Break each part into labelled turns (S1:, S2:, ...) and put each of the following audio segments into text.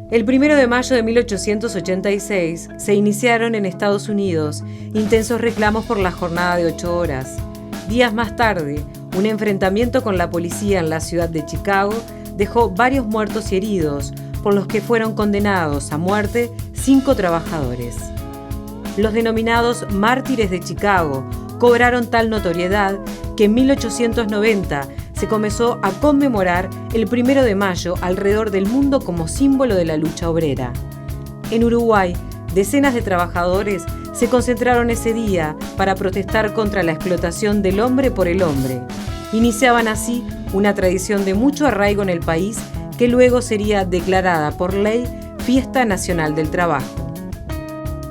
S1: El 1 de mayo de 1886 se iniciaron en Estados Unidos intensos reclamos por la jornada de 8 horas. Días más tarde, un enfrentamiento con la policía en la ciudad de Chicago dejó varios muertos y heridos, por los que fueron condenados a muerte 5 trabajadores. Los denominados mártires de Chicago cobraron tal notoriedad que en 1890 se comenzó a conmemorar el 1 de mayo alrededor del mundo como símbolo de la lucha obrera. En Uruguay, decenas de trabajadores se concentraron ese día para protestar contra la explotación del hombre por el hombre. Iniciaban así una tradición de mucho arraigo en el país que luego sería declarada por ley Fiesta Nacional del Trabajo.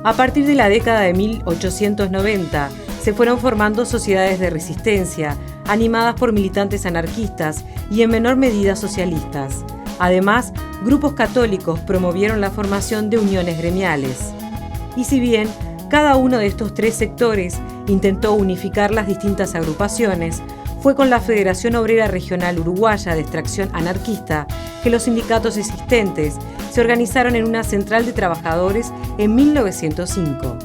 S1: A partir de la década de 1890, se fueron formando sociedades de resistencia, animadas por militantes anarquistas y en menor medida socialistas. Además, grupos católicos promovieron la formación de uniones gremiales. Y si bien cada uno de estos 3 sectores intentó unificar las distintas agrupaciones, fue con la Federación Obrera Regional Uruguaya de Extracción Anarquista que los sindicatos existentes se organizaron en una central de trabajadores en 1905.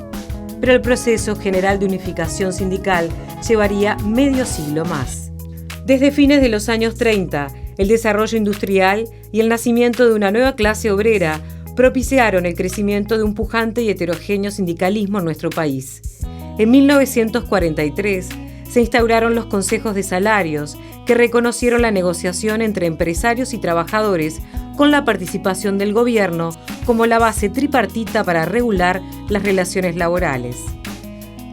S1: Pero el proceso general de unificación sindical llevaría medio siglo más. Desde fines de los años 30, el desarrollo industrial y el nacimiento de una nueva clase obrera propiciaron el crecimiento de un pujante y heterogéneo sindicalismo en nuestro país. En 1943 se instauraron los consejos de salarios, que reconocieron la negociación entre empresarios y trabajadores con la participación del gobierno como la base tripartita para regular las relaciones laborales.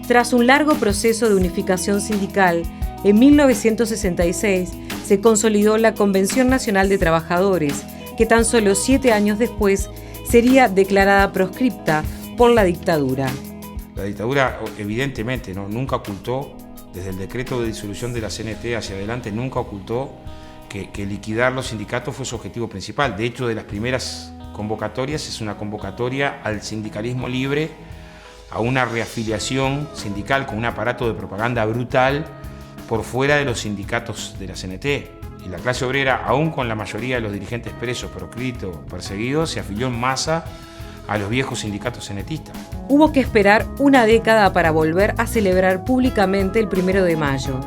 S1: Tras un largo proceso de unificación sindical, en 1966 se consolidó la Convención Nacional de Trabajadores, que tan solo 7 años después sería declarada proscripta por la dictadura.
S2: La dictadura evidentemente nunca ocultó, desde el decreto de disolución de la CNT hacia adelante, nunca ocultó que liquidar los sindicatos fue su objetivo principal. De hecho, de las primeras convocatorias es una convocatoria al sindicalismo libre, a una reafiliación sindical con un aparato de propaganda brutal por fuera de los sindicatos de la CNT. Y la clase obrera, aún con la mayoría de los dirigentes presos, proscritos, perseguidos, se afilió en masa a los viejos sindicatos cenetistas.
S1: Hubo que esperar una década para volver a celebrar públicamente el 1 de mayo.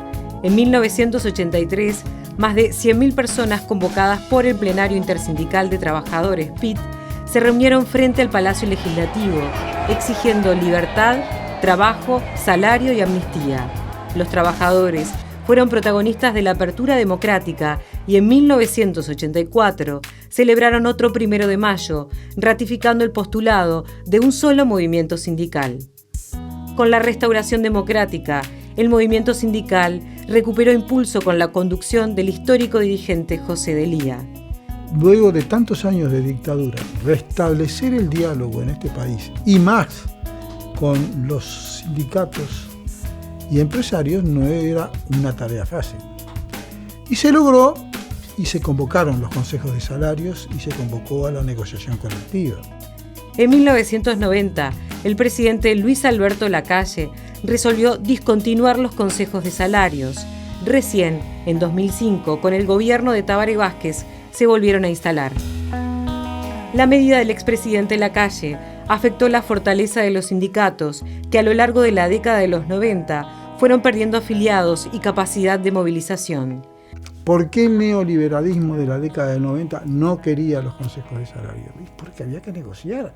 S1: En 1983, más de 100.000 personas convocadas por el Plenario Intersindical de Trabajadores, PIT, se reunieron frente al Palacio Legislativo, exigiendo libertad, trabajo, salario y amnistía. Los trabajadores fueron protagonistas de la apertura democrática y en 1984 celebraron otro 1 de mayo, ratificando el postulado de un solo movimiento sindical. Con la restauración democrática, el movimiento sindical recuperó impulso con la conducción del histórico dirigente José Delía.
S3: Luego de tantos años de dictadura, restablecer el diálogo en este país y más con los sindicatos y empresarios no era una tarea fácil. Y se logró, y se convocaron los consejos de salarios y se convocó a la negociación colectiva.
S1: En 1990, el presidente Luis Alberto Lacalle resolvió discontinuar los consejos de salarios. Recién, en 2005, con el gobierno de Tabaré Vázquez, se volvieron a instalar. La medida del expresidente Lacalle afectó la fortaleza de los sindicatos, que a lo largo de la década de los 90 fueron perdiendo afiliados y capacidad de movilización.
S3: ¿Por qué el neoliberalismo de la década del 90 no quería los consejos de salario? Porque había que negociar,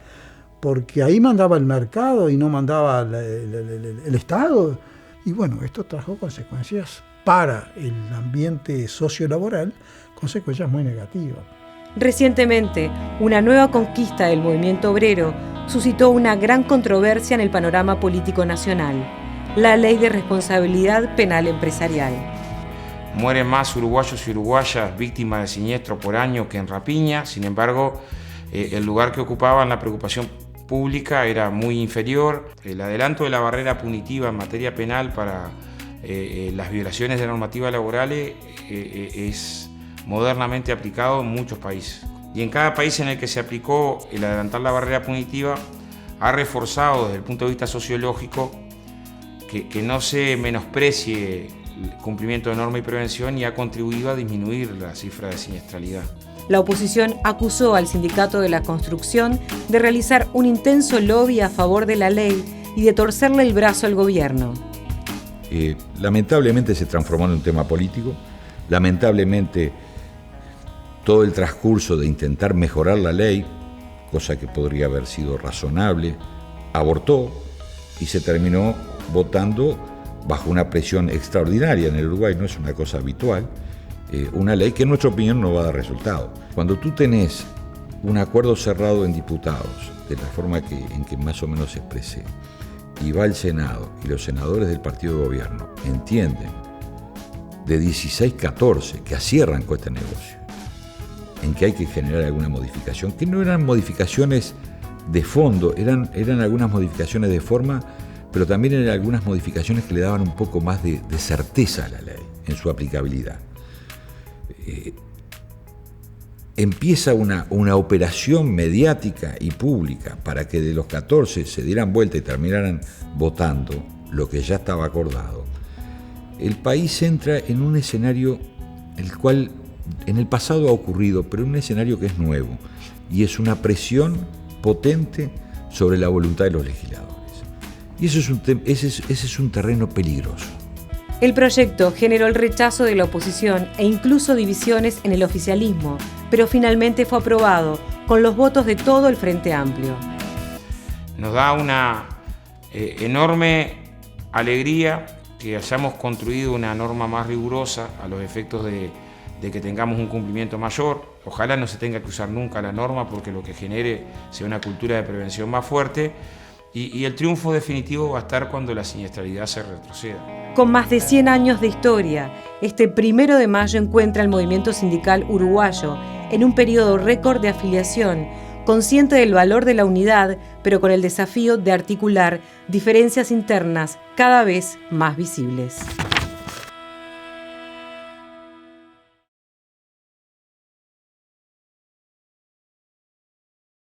S3: porque ahí mandaba el mercado y no mandaba el Estado. Y bueno, esto trajo consecuencias para el ambiente sociolaboral, consecuencias muy negativas.
S1: Recientemente, una nueva conquista del movimiento obrero suscitó una gran controversia en el panorama político nacional: la Ley de Responsabilidad Penal Empresarial.
S2: Mueren más uruguayos y uruguayas víctimas de siniestro por año que en rapiña. Sin embargo, el lugar que ocupaba en la preocupación pública era muy inferior. El adelanto de la barrera punitiva en materia penal para las violaciones de normativas laborales es modernamente aplicado en muchos países. Y en cada país en el que se aplicó el adelantar la barrera punitiva ha reforzado desde el punto de vista sociológico que no se menosprecie el cumplimiento de norma y prevención, y ha contribuido a disminuir la cifra de siniestralidad.
S1: La oposición acusó al Sindicato de la Construcción de realizar un intenso lobby a favor de la ley y de torcerle el brazo al gobierno.
S4: Lamentablemente se transformó en un tema político. Lamentablemente todo el transcurso de intentar mejorar la ley, cosa que podría haber sido razonable, abortó y se terminó votando bajo una presión extraordinaria. En el Uruguay no es una cosa habitual, una ley que en nuestra opinión no va a dar resultado. Cuando tú tenés un acuerdo cerrado en diputados, de la forma en que más o menos expresé, y va al Senado, y los senadores del partido de gobierno entienden de 16-14 que así arrancó este negocio, en que hay que generar alguna modificación, que no eran modificaciones de fondo, eran algunas modificaciones de forma, pero también eran algunas modificaciones que le daban un poco más de certeza a la ley en su aplicabilidad. Empieza una operación mediática y pública para que de los 14 se dieran vuelta y terminaran votando lo que ya estaba acordado. El país entra en un escenario el cual en el pasado ha ocurrido, pero en un escenario que es nuevo, y es una presión potente sobre la voluntad de los legisladores. Y ese es un terreno peligroso.
S1: El proyecto generó el rechazo de la oposición e incluso divisiones en el oficialismo, pero finalmente fue aprobado con los votos de todo el Frente Amplio.
S2: Nos da una enorme alegría que hayamos construido una norma más rigurosa a los efectos de que tengamos un cumplimiento mayor. Ojalá no se tenga que usar nunca la norma porque lo que genere sea una cultura de prevención más fuerte y el triunfo definitivo va a estar cuando la siniestralidad se retroceda.
S1: Con más de 100 años de historia, este 1 de mayo encuentra al movimiento sindical uruguayo en un periodo récord de afiliación, consciente del valor de la unidad, pero con el desafío de articular diferencias internas cada vez más visibles.